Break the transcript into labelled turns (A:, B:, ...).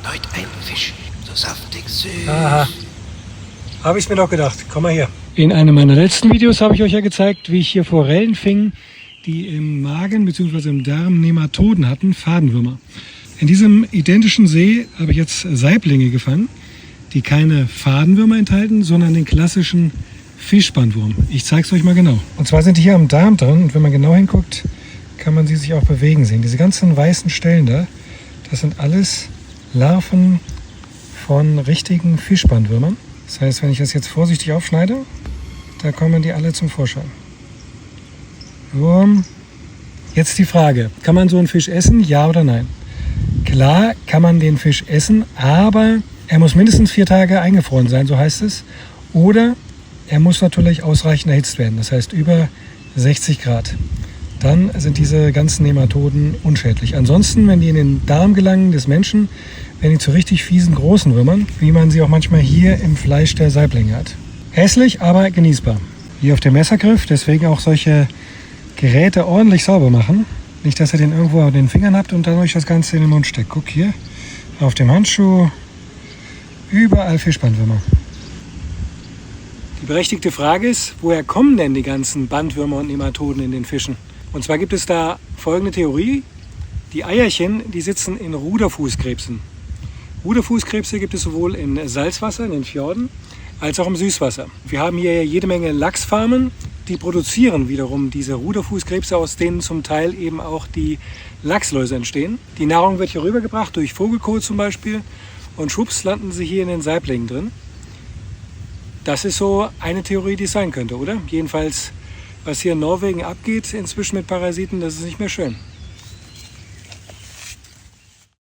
A: erneut ein Fisch. So saftig süß.
B: Aha. Habe ich mir doch gedacht. Komm mal her. In einem meiner letzten Videos habe ich euch ja gezeigt, wie ich hier Forellen fing, die im Magen bzw. im Darm Nematoden hatten, Fadenwürmer. In diesem identischen See habe ich jetzt Saiblinge gefangen, die keine Fadenwürmer enthalten, sondern den klassischen Fischbandwurm. Ich zeige es euch mal genau. Und zwar sind die hier am Darm drin und wenn man genau hinguckt, kann man sie sich auch bewegen sehen. Diese ganzen weißen Stellen da, das sind alles Larven von richtigen Fischbandwürmern. Das heißt, wenn ich das jetzt vorsichtig aufschneide, da kommen die alle zum Vorschein. Wurm. Jetzt die Frage, kann man so einen Fisch essen, ja oder nein? Klar kann man den Fisch essen, aber er muss mindestens 4 Tage eingefroren sein, so heißt es. Oder er muss natürlich ausreichend erhitzt werden, das heißt über 60 Grad. Dann sind diese ganzen Nematoden unschädlich. Ansonsten, wenn die in den Darm gelangen des Menschen, werden die zu richtig fiesen großen Würmern, wie man sie auch manchmal hier im Fleisch der Saiblinge hat. Hässlich, aber genießbar. Hier auf dem Messergriff, deswegen auch solche Geräte ordentlich sauber machen. Nicht, dass ihr den irgendwo an den Fingern habt und dann euch das Ganze in den Mund steckt. Guck hier, auf dem Handschuh, überall Fischbandwürmer. Die berechtigte Frage ist, woher kommen denn die ganzen Bandwürmer und Nematoden in den Fischen? Und zwar gibt es da folgende Theorie. Die Eierchen, die sitzen in Ruderfußkrebsen. Ruderfußkrebse gibt es sowohl in Salzwasser, in den Fjorden, als auch im Süßwasser. Wir haben hier jede Menge Lachsfarmen, die produzieren wiederum diese Ruderfußkrebse, aus denen zum Teil eben auch die Lachsläuse entstehen. Die Nahrung wird hier rübergebracht, durch Vogelkohl zum Beispiel, und schwupps landen sie hier in den Saiblingen drin. Das ist so eine Theorie, die es sein könnte, oder? Jedenfalls, was hier in Norwegen abgeht inzwischen mit Parasiten, das ist nicht mehr schön.